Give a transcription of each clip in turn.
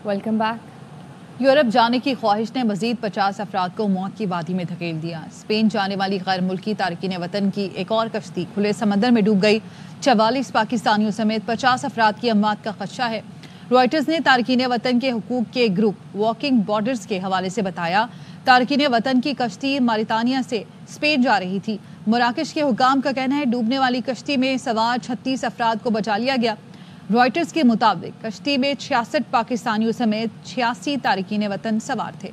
Welcome back. Europe जाने की ख्वाहिश ने मजीद 50 अफराद को मौत की वादी में धकेल दिया। स्पेन जाने वाली गैर मुल्की तारकीन वतन की एक और कश्ती खुले समंदर में डूब गई। 44 पाकिस्तानियों समेत 50 अफराद की अमात का खदशा है। रॉयटर्स ने तारकीन वतन के हुकूक के ग्रुप वॉकिंग बॉर्डर्स के हवाले से बताया, तारकीन वतन की कश्ती मारितानिया से स्पेन जा रही थी। मराकश के हुकाम का कहना है डूबने वाली कश्ती में सवार 36 अफराद को बचा लिया गया। रॉयटर्स के मुताबिक कश्ती में 66 पाकिस्तानियों समेत 86 तारकीन वतन सवार थे।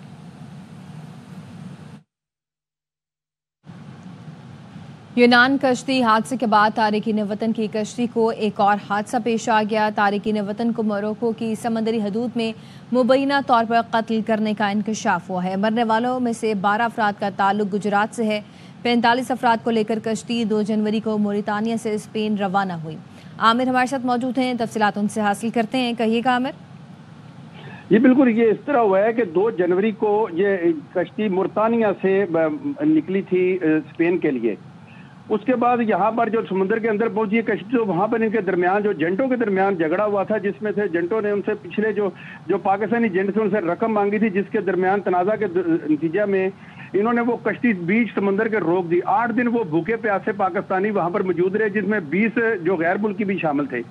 यूनान कश्ती हादसे के बाद तारकीन वतन की कश्ती को एक और हादसा पेश आ गया। तारकीन वतन को मोरक्को की समंदरी हदूद में मुबैना तौर पर कत्ल करने का इंकशाफ हुआ है। मरने वालों में से 12 अफराद का ताल्लुक गुजरात से है। 45 अफराद को लेकर कश्ती 2 जनवरी को मोरितानिया से स्पेन रवाना हुई। आमिर हमारे साथ मौजूद हैं, तफसीलात उनसे हासिल करते हैं। कहिएगा आमिर। ये बिल्कुल ये इस तरह हुआ है कि 2 जनवरी को ये कश्ती मुर्तानिया से निकली थी स्पेन के लिए। उसके बाद यहाँ पर जो समुद्र के अंदर पहुंची है कश्ती, तो वहाँ पर इनके दरमियान जो जेंटों के दरमियान झगड़ा हुआ था, जिसमें से जेंटों ने उनसे पिछले जो पाकिस्तानी जेंट थे उनसे रकम मांगी थी, जिसके दरमियान तनाज़ा के नतीजा में इन्होंने वो कश्ती बीच समंदर के रोक दी। 8 दिन वो भूखे प्यासे पाकिस्तानी वहां पर मौजूद रहे, जिसमें 20 जो गैर मुल्की भी शामिल थे।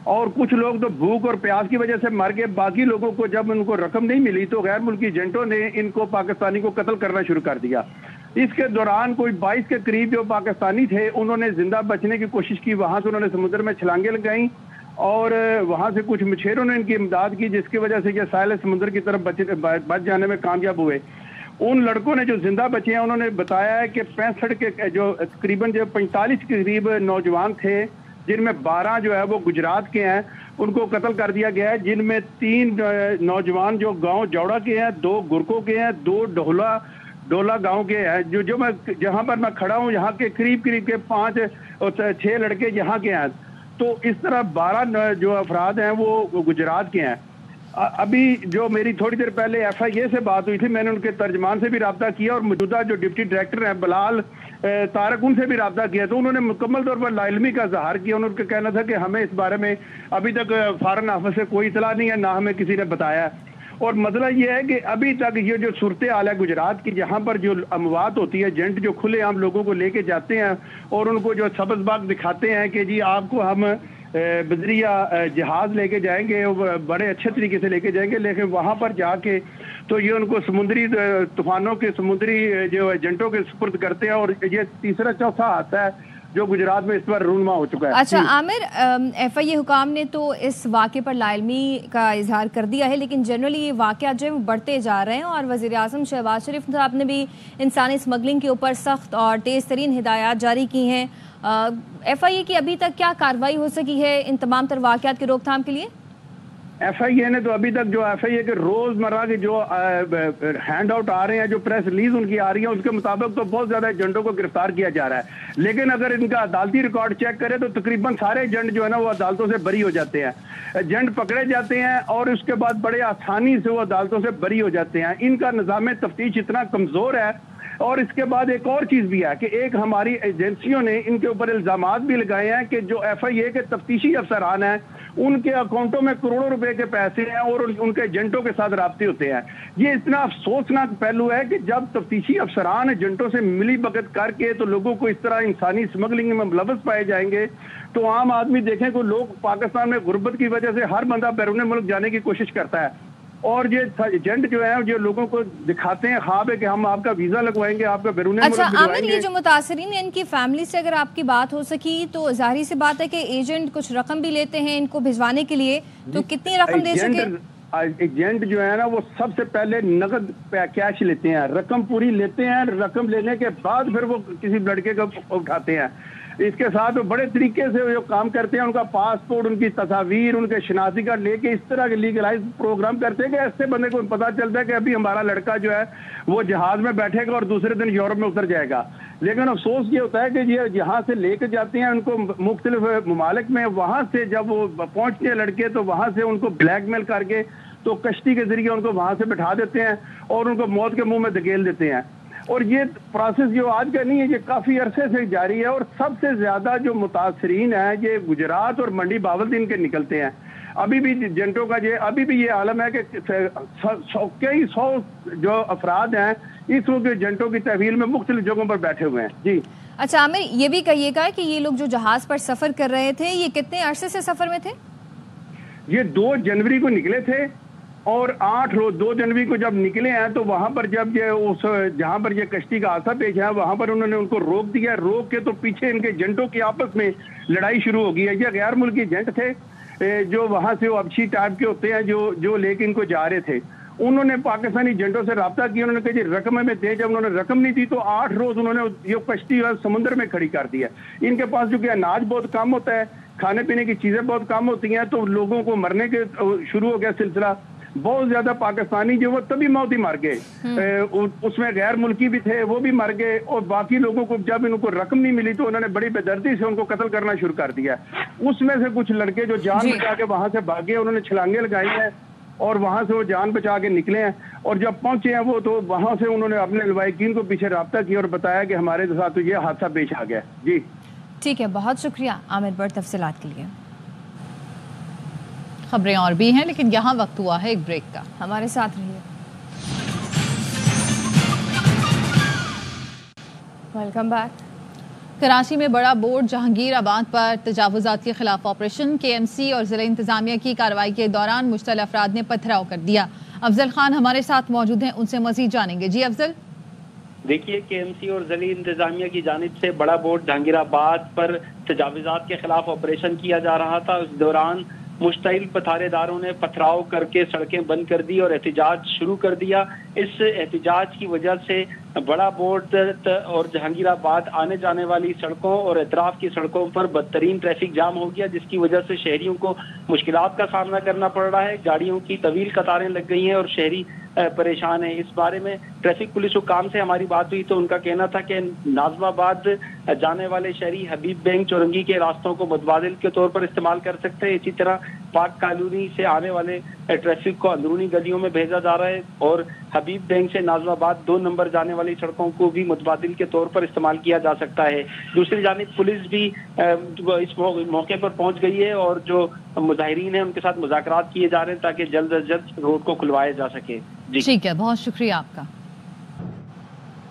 और कुछ लोग तो भूख और प्यास की वजह से मर गए। बाकी लोगों को जब उनको रकम नहीं मिली तो गैर मुल्की एजेंटों ने इनको पाकिस्तानी को कत्ल करना शुरू कर दिया। इसके दौरान कोई 22 के करीब जो पाकिस्तानी थे उन्होंने जिंदा बचने की कोशिश की। वहां से उन्होंने समुद्र में छलांगे लगाई और वहां से कुछ मछेरों ने इनकी इमदाद की, जिसकी वजह से ये साहिल समुद्र की तरफ बच जाने में कामयाब हुए। उन लड़कों ने जो जिंदा बचे हैं उन्होंने बताया है कि 65 के जो तकरीबन जो 45 के करीब नौजवान थे, जिनमें 12 जो है वो गुजरात के हैं, उनको कत्ल कर दिया गया है। जिनमें 3 नौजवान जो गांव जौड़ा के हैं, 2 गुरकों के हैं, 2 डोला गांव के हैं। जो मैं जहां पर मैं खड़ा हूं यहाँ के करीब के 5 और 6 लड़के यहाँ के हैं। तो इस तरह 12 जो अफराद हैं वो गुजरात के हैं। अभी जो मेरी थोड़ी देर पहले FIA से बात हुई थी, मैंने उनके तर्जमान से भी रब्ता किया और मौजूदा जो डिप्टी डायरेक्टर हैं बलाल तारक, उनसे भी रब्ता किया। तो उन्होंने मुकम्मल तौर पर लाइलमी का इज़हार किया। उनका कहना था कि हमें इस बारे में अभी तक फॉरेन ऑफिस से कोई इतला नहीं है, ना हमें किसी ने बताया। और मसला ये है कि अभी तक ये जो सूरत हाल है गुजरात की, जहाँ पर जो अमवात होती है, एजेंट जो खुलेआम लोगों को लेके जाते हैं और उनको जो सब्ज़ बाग दिखाते हैं कि जी आपको हम बजरिया जहाज लेके जाएंगे, बड़े अच्छे तरीके से लेके जाएंगे, लेकिन वहां पर जाके तो ये उनको समुद्री तूफानों के समुद्री जो एजेंटों के सुपुर्द करते हैं। और ये तीसरा चौथा हादसा है जो गुजरात में इस बार रूनमा हो चुका है। अच्छा आमिर, FIA हुकाम ने तो इस वाक़े पर लाइलमी का इजहार कर दिया है, लेकिन जनरली ये वाक़या जो है वो बढ़ते जा रहे हैं और वज़ीर आज़म शहबाज शरीफ साहब ने भी इंसानी स्मगलिंग के ऊपर सख्त और तेज़ तरीन हिदायत जारी की हैं। FIA की अभी तक क्या कार्रवाई हो सकी है इन तमाम तर वाक़यात की रोकथाम के लिए? FIA ने तो अभी तक जो FIA के रोजमर्रा के जो हैंड आउट आ रहे हैं, जो प्रेस रिलीज उनकी आ रही है, उसके मुताबिक तो बहुत ज्यादा एजेंटों को गिरफ्तार किया जा रहा है। लेकिन अगर इनका अदालती रिकॉर्ड चेक करें तो तकरीबन सारे एजेंट जो है ना वो अदालतों से बरी हो जाते हैं। एजेंट पकड़े जाते हैं और उसके बाद बड़े आसानी से वो अदालतों से बरी हो जाते हैं। इनका निज़ाम तफ्तीश इतना कमजोर है। और इसके बाद एक और चीज भी है कि एक हमारी एजेंसियों ने इनके ऊपर इल्जामात भी लगाए हैं कि जो FIA के तफ्तीशी अफसरान हैं उनके अकाउंटों में करोड़ों रुपए के पैसे हैं और उनके एजेंटों के साथ राब्ते होते हैं। ये इतना अफसोसनाक पहलू है कि जब तफ्तीशी अफसरान एजेंटों से मिली भगत करके तो लोगों को इस तरह इंसानी स्मगलिंग में मुलव्वस पाए जाएंगे, तो आम आदमी देखें को लोग पाकिस्तान में गुर्बत की वजह से हर बंदा बैरून मुल्क जाने की कोशिश करता है। और ये एजेंट जो है जो लोगों को दिखाते हैं ख्वाब है कि हम आपका वीजा लगवाएंगे, आपका बैरून मुल्क अच्छा आमिर, ये जो मुतासरीन है इनकी फैमिली से अगर आपकी बात हो सकी तो जाहिर सी बात है कि एजेंट कुछ रकम भी लेते हैं इनको भिजवाने के लिए, तो कितनी रकम दे सके? एजेंट जो है ना वो सबसे पहले नकद कैश लेते हैं, रकम पूरी लेते हैं। रकम लेने के बाद फिर वो किसी लड़के को उठाते हैं। इसके साथ वो बड़े तरीके से जो काम करते हैं, उनका पासपोर्ट, उनकी तस्वीर, उनके शनाख्ती कार्ड लेके इस तरह के लीगलाइज प्रोग्राम करते हैं कि ऐसे बंदे को पता चलता है कि अभी हमारा लड़का जो है वो जहाज में बैठेगा और दूसरे दिन यूरोप में उतर जाएगा। लेकिन अफसोस ये होता है कि ये यहाँ से लेके जाते हैं उनको मुख्तलिफ ममालिक में, वहां से जब वो पहुंचते हैं लड़के तो वहां से उनको ब्लैकमेल करके तो कश्ती के जरिए उनको वहां से बैठा देते हैं और उनको मौत के मुंह में धकेल देते हैं। और ये प्रोसेस जो आज का नहीं है, ये काफी अरसे से जारी है। और सबसे ज्यादा जो मुतासरीन है ये गुजरात और मंडी बावलदीन के निकलते हैं। अभी भी जेंटों का अभी भी ये आलम है कि कई 100 जो अफराद हैं इस वक्त जेंटों की तहवील में मुख्तलिफ जगहों पर बैठे हुए हैं। जी अच्छा आमिर, ये भी कहिएगा कि ये लोग जो जहाज पर सफर कर रहे थे ये कितने अरसे से सफर में थे? ये 2 जनवरी को निकले थे और 8 रोज 2 जनवरी को जब निकले हैं तो वहां पर जब ये उस जहां पर ये कश्ती का हादसा पेश है वहां पर उन्होंने उनको रोक दिया। रोक के तो पीछे इनके एजेंटों की आपस में लड़ाई शुरू हो गई है। ये गैर मुल्की एजेंट थे जो वहां से वो अबशी टाइप के होते हैं जो लेके इनको जा रहे थे। उन्होंने पाकिस्तानी एजेंटों से रब्ता किया। उन्होंने कहा जी रकम में दे। जब उन्होंने रकम नहीं दी तो 8 रोज उन्होंने ये कश्ती समुद्र में खड़ी कर दिया। इनके पास जो कि अनाज बहुत कम होता है, खाने पीने की चीजें बहुत कम होती हैं, तो लोगों को मरने के शुरू हो गया सिलसिला। बहुत ज्यादा पाकिस्तानी जो वो तभी मौत ही मर गए। उसमें गैर मुल्की भी थे, वो भी मर गए। और बाकी लोगों को जब इनको रकम नहीं मिली तो उन्होंने बड़ी बेदर्दी से उनको कत्ल करना शुरू कर दिया। उसमें से कुछ लड़के जो जान बचा के वहां से भागे, उन्होंने छलांगे लगाई हैं और वहां से वो जान बचा के निकले हैं। और जब पहुंचे हैं वो तो वहां से उन्होंने अपने लवाहिकीन को पीछे राब्ता किया और बताया कि हमारे साथ तो ये हादसा पेश आ गया। जी ठीक है, बहुत शुक्रिया आमिर बड़ तफसीलात के लिए। खबरें और भी हैं लेकिन यहाँ वक्त हुआ है एक ब्रेक का, हमारे साथ रहिए। Welcome back. कराची में बड़ा बोर्ड जहांगीराबाद पर तजावुजात के खिलाफ ऑपरेशन। KMC और जिला इंतजामिया की कार्रवाई के दौरान मुश्तल अफराद ने पथराव कर दिया। अफजल खान हमारे साथ मौजूद हैं, उनसे मजीद जानेंगे। जी अफजल। देखिए, KMC और जिला इंतजामिया की जानिब से बड़ा बोर्ड जहांगीराबाद पर तजावुजात के खिलाफ ऑपरेशन किया जा रहा था। उस दौरान मुश्तइल पथारेदारों ने पथराव करके सड़कें बंद कर दी और एहतजाज शुरू कर दिया। इस एहतजाज की वजह से बड़ा बोर्ड और जहांगीराबाद आने जाने वाली सड़कों और अतराफ की सड़कों पर बदतरीन ट्रैफिक जाम हो गया, जिसकी वजह से शहरियों को मुश्किलात का सामना करना पड़ रहा है। गाड़ियों की तवील कतारें लग गई हैं और शहरी परेशान है। इस बारे में ट्रैफिक पुलिस हुकाम से हमारी बात हुई तो उनका कहना था कि नाजमाबाद जाने वाले शहरी हबीब बैंक चौरंगी के रास्तों को मुतबादिल के तौर पर इस्तेमाल कर सकते हैं। इसी तरह पाक कॉलोनी से आने वाले ट्रैफिक को अंदरूनी गलियों में भेजा जा रहा है और हबीब बैंक से नाजमाबाद 2 नंबर जाने वाली सड़कों को भी मुतबादिल के तौर पर इस्तेमाल किया जा सकता है। दूसरी जानिब पुलिस भी इस मौके पर पहुंच गई है और जो मुजाहिरीन है उनके साथ मुज़ाकरात किए जा रहे हैं ताकि जल्द अज जल्द रोड को खुलवाया जा सके। ठीक है, बहुत शुक्रिया आपका।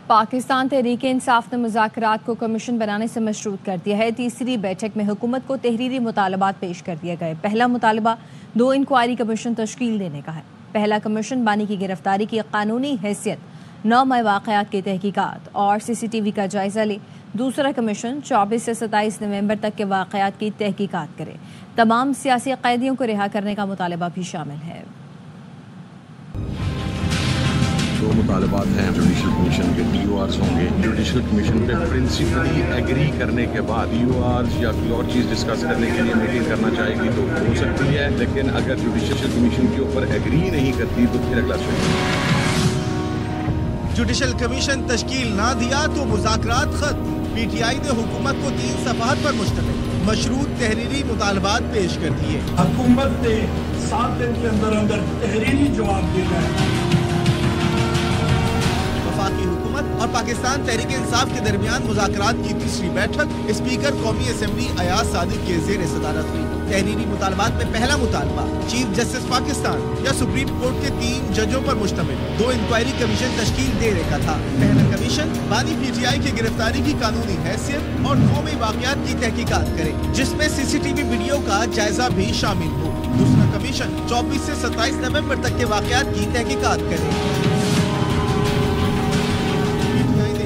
पाकिस्तान तहरीक इंसाफ ने मुज़ाकरात को कमीशन बनाने से मशरूत कर दिया है। तीसरी बैठक में हुकूमत को तहरीरी मुतालबात पेश कर दिए गए। पहला मुतालबा 2 इंक्वायरी कमीशन तश्कील देने का है। पहला कमीशन बानी की गिरफ्तारी की कानूनी हैसियत, 9 मई वाक़यात की तहकीकात और CCTV का जायजा ले। दूसरा कमीशन 24 से 27 नवंबर तक के वाक़यात की तहकीकात करे। तमाम सियासी कैदियों को रिहा करने का मुतालबा भी शामिल है। 2 मुतालबात हैं जुडिशल कमीशन के। DORs होंगे। जुडिशल कमीशन पे प्रिंसिपली एग्री करने के बाद DORs या कोई और चीज़ डिस्कस करने के लिए मीटिंग करना चाहेगी तो हो सकती है, लेकिन अगर जुडिशल कमीशन के ऊपर एग्री नहीं करती तो फिर अगला जुडिशल कमीशन तश्कील ना दिया तो मुज़ाकरात खत्म। PTI ने हुकूमत को 3 सफ़हात पर मुश्तमिल मशरूत तहरीरी मुतालबात पेश कर दिए। हुकूमत ने 7 दिन के अंदर अंदर तहरीरी जवाब देना है। वफाकी हुकूमत और पाकिस्तान तहरीक इंसाफ के दरमियान मुज़ाकरात की तीसरी बैठक स्पीकर कौमी असम्बली अयाज सादिक के ज़ेर सदारत हुई। तहरीरी मुतालबात में पहला मुतालबा चीफ जस्टिस पाकिस्तान या सुप्रीम कोर्ट के 3 जजों पर मुश्तमिल 2 इंक्वायरी कमीशन तश्कील देने का था। पहला कमीशन बानी PTI की गिरफ्तारी की कानूनी हैसियत और 9 मई वाक़यात की तहकीकात करे, जिसमें CCTV वीडियो का जायजा भी शामिल हो। दूसरा कमीशन 24 से 27 नवंबर तक के वाक़यात की तहकीकात करे।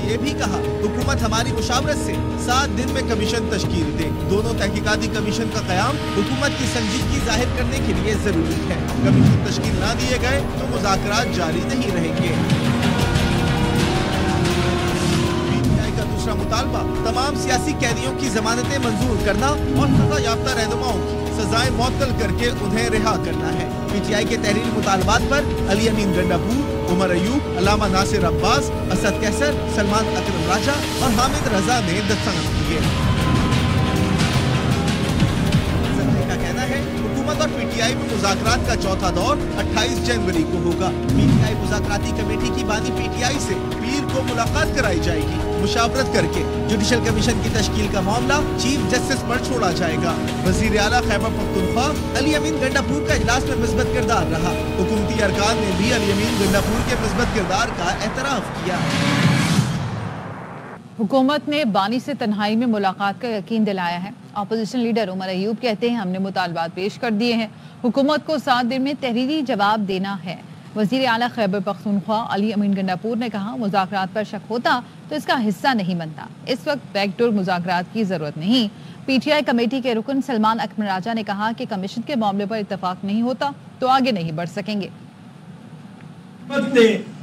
ये भी कहा हुकूमत हमारी मुशावरत से 7 दिन में कमीशन तश्कील दे। दोनों तहकीकाती कमीशन का क़याम हुकूमत की संजीदगी जाहिर करने के लिए जरूरी है। कमीशन तश्कील ना दिए गए तो मुज़ाकरात जारी नहीं रहेंगे। PTI का दूसरा मुतालबा तमाम सियासी कैदियों की जमानतें मंजूर करना और सजा याफ्ता रहनुमाओं की सजाएं मुअत्तल करके उन्हें रिहा करना है। PTI के तहरीरी मुतालबात पर अली अमीन गंडापुर, उमर अयूब, अल्लामा नासिर अब्बास, असद कैसर, सलमान अकरम राजा और हामिद रजा ने दस्तखत किए। का कहना है हुकूमत और PTI PTI में मुज़ाकरात का चौथा दौर 28 जनवरी को होगा। PTI मुज़ाकराती कमेटी की बानी PTI से पीर को मुलाकात कराई जाएगी। मुशावरत करके जुडिशल कमीशन की तश्कील का मामला चीफ जस्टिस पर छोड़ा जाएगा। वज़ीर आला खैबर पख्तूनख्वा अली अमीन गंडापुर का इजलास में मिस्बत किरदार रहा। हुकूमती अरकान ने भी अली अमीन गंडापुर के मिस्बत किरदार का एतराफ किया। हुकूमत ने बानी से तन्हाई में मुलाकात का यकीन दिलाया है। अपोजिशन लीडर उमर अयूब कहते हैं हमने मुतालबात पेश कर दिए हैं, हुकूमत को 7 दिन में तहरीरी जवाब देना है। वज़ीर आला खैबर पख्तूनख्वा अली अमीन गंडापुर ने कहा मुज़ाकरात पर शक होता तो इसका हिस्सा नहीं बनता, इस वक्त बैकडोर मुज़ाकरात की जरूरत नहीं। PTI कमेटी के रुकन सलमान अकमर राजा ने कहा कि कमीशन के मामले पर इत्तफाक नहीं होता तो आगे नहीं बढ़ सकेंगे।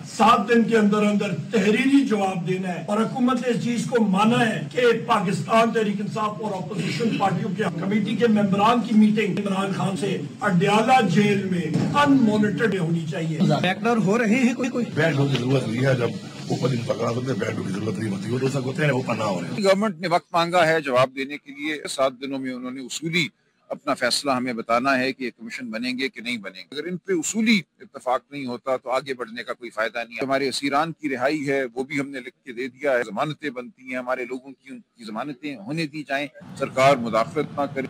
7 दिन के अंदर अंदर तहरीरी जवाब देना है और हुकूमत ने इस चीज को माना है कि पाकिस्तान तहरीक इंसाफ और अपोजिशन पार्टियों के कमेटी के मेंबरान की मीटिंग इमरान खान से अडयाला जेल में अनमॉनिटर्ड होनी चाहिए। बैकडोर हो रहे हैं कोई बैकडोर की जरूरत नहीं है, जब ऊपर इंतकाल होते हैं बैकडोर की जरूरत नहीं होती, वो तो सब होते हैं ऊपर ना हो रहे। गवर्नमेंट ने वक्त मांगा है जवाब देने के लिए। 7 दिनों में उन्होंने उसूली अपना फैसला हमें बताना है कि कमीशन बनेंगे कि नहीं बनेंगे। अगर इन पे उसूली इत्तेफाक नहीं होता तो आगे बढ़ने का कोई फायदा नहीं है। हमारे असीरान की रिहाई है वो भी हमने लिख के दे दिया है, जमानतें बनती हैं, हमारे लोगों की उनकी जमानतें होने दी जाएं, सरकार मुदाखलत ना करे।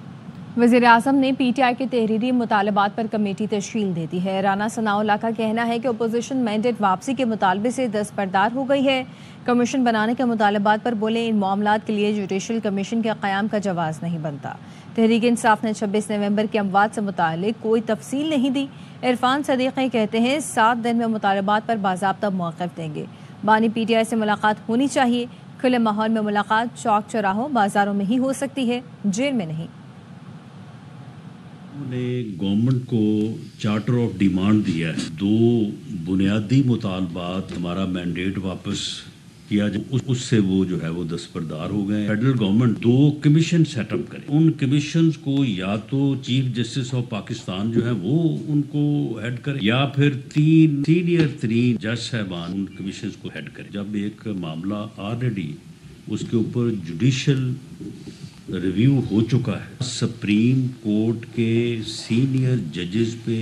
वज़ीर आज़म ने PTI के तहरीरी मुतालबात पर कमेटी तश्कील दे दी है। राना सनाउल्लाह का कहना है कि अपोजिशन मैंडेट वापसी के मुतालबे से दस्तबरदार हो गई है। कमीशन बनाने के मुतालबात पर बोले इन मामलात के लिए जुडिशल कमीशन के क़याम का जवाज़ नहीं बनता। तहरीक इंसाफ ने 26 नवंबर की अमवात से मुतालिक कोई तफसील नहीं दी। इरफान सदीक़ी कहते हैं 7 दिन में मुतालबात पर बाज़ाब्ता मौक़िफ़ देंगे। बानी PTI से मुलाकात होनी चाहिए। खुले माहौल में मुलाकात चौक चौराहों बाजारों में ही हो सकती है, जेल में नहीं। उन्होंने गवर्नमेंट को चार्टर ऑफ डिमांड दिया है। 2 बुनियादी मुतालबात हमारा मैंडेट वापस किया, उससे वो जो है वो दस्तबरदार हो गए। फेडरल गवर्नमेंट 2 कमीशन सेटअप करे, उन कमीशन को या तो चीफ जस्टिस ऑफ पाकिस्तान जो है वो उनको हेड करे या फिर 3 सीनियर 3 जज साहबान उन कमीशन को हेड करे। जब एक मामला ऑलरेडी उसके ऊपर जुडिशल रिव्यू हो चुका है, सुप्रीम कोर्ट के सीनियर जजेस पे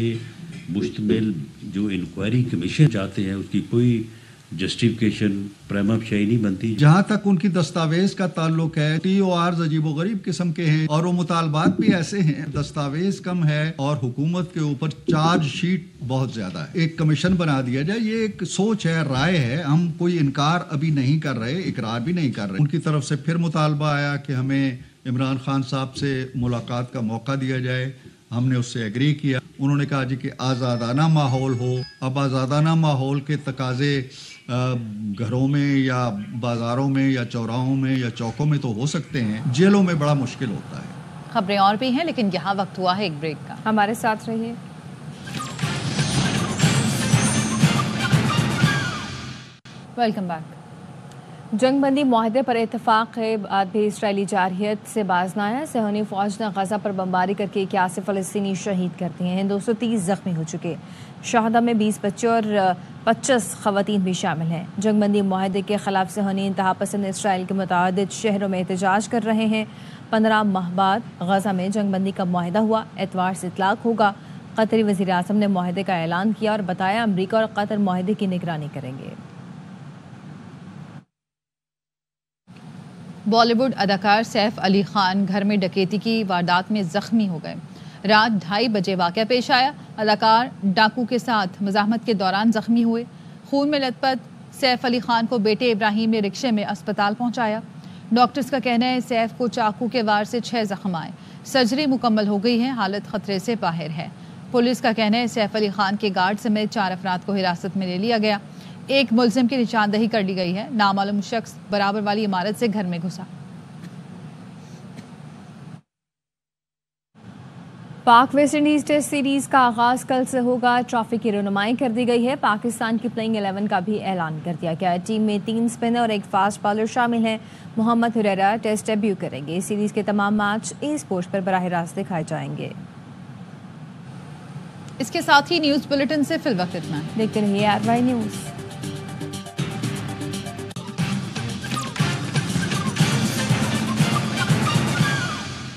मुश्तमिल जो इंक्वायरी कमीशन चाहते हैं उसकी कोई जस्टिफिकेशन प्रीमा फेसी नहीं बनती। जहाँ तक उनकी दस्तावेज का ताल्लुक है, TORs अजीबोगरीब किस्म के हैं और वो मुतालबात भी ऐसे हैं, दस्तावेज कम है और हुकूमत के ऊपर चार्ज शीट बहुत ज्यादा है। एक कमीशन बना दिया जाए, ये एक सोच है, राय है, हम कोई इनकार अभी नहीं कर रहे, इकरार भी नहीं कर रहे। उनकी तरफ से फिर मुतालबा आया कि हमें इमरान खान साहब से मुलाकात का मौका दिया जाए, हमने उससे एग्री किया। उन्होंने कहा जी कि आज़ादाना माहौल हो। अब आज़ादाना माहौल के तकाजे घरों में या बाजारों में या चौराहों में या चौकों में तो हो सकते हैं, जेलों में बड़ा मुश्किल होता है। खबरें और भी हैं लेकिन यहाँ वक्त हुआ है एक ब्रेक का। हमारे साथ रहिए। Welcome back. जंगबंदी मुआहदे पर इत्तफाक के बाद भी इसराइली जारहियत से बाज न आया। सहनी फौज ने गजा पर बमबारी करके 81 फ़लस्तीनी शहीद कर दिए हैं। 230 जख्मी हो चुके। शहादा में 20 बच्चे और 25 खवातीन भी शामिल हैं। जंगबंदी मुआहदे के खिलाफ सहनी इंतहा पसंद इसराइल के मुतादिद शहरों में एहतजाज कर रहे हैं। 15 माह बाद गजा में जंगबंदी का मुआहदा हुआ, एतवार से इतलाक होगा। कतरी वज़ीर आज़म ने मुआहदे का ऐलान किया और बताया अमरीका और कतर मुआहदे की निगरानी करेंगे। बॉलीवुड अदाकार सैफ अली खान घर में डकैती की वारदात में जख्मी हो गए। रात 2:30 बजे वाक़या पेश आया। अदाकार डाकू के साथ मज़ाहमत के दौरान जख्मी हुए। खून में लथपथ सैफ अली खान को बेटे इब्राहिम ने रिक्शे में अस्पताल पहुंचाया। डॉक्टर्स का कहना है सैफ को चाकू के वार से 6 जख्म आए। सर्जरी मुकम्मल हो गई है, हालत खतरे से बाहर है। पुलिस का कहना है सैफ अली खान के गार्ड समेत 4 अफराद को हिरासत में ले लिया गया। एक मुलजिम की निशानदही कर ली गई है। नामालूम शख्स बराबर वाली इमारत से घर में घुसा। पाक वेस्ट इंडीज टेस्ट सीरीज का आगाज कल से होगा। ट्रॉफी की रहनुमाई कर दी गई है। पाकिस्तान की प्लेइंग 11 का भी ऐलान कर दिया गया है। टीम में 3 स्पिनर और 1 फास्ट बॉलर शामिल हैं। मोहम्मद हुरैरा टेस्ट डेब्यू करेंगे। इस सीरीज के तमाम मैच e-स्पोर्ट्स पर बराह रास्त दिखाए जाएंगे। इसके साथ ही न्यूज बुलेटिन से फिल वक्त इतना। देखते रहिए RY न्यूज।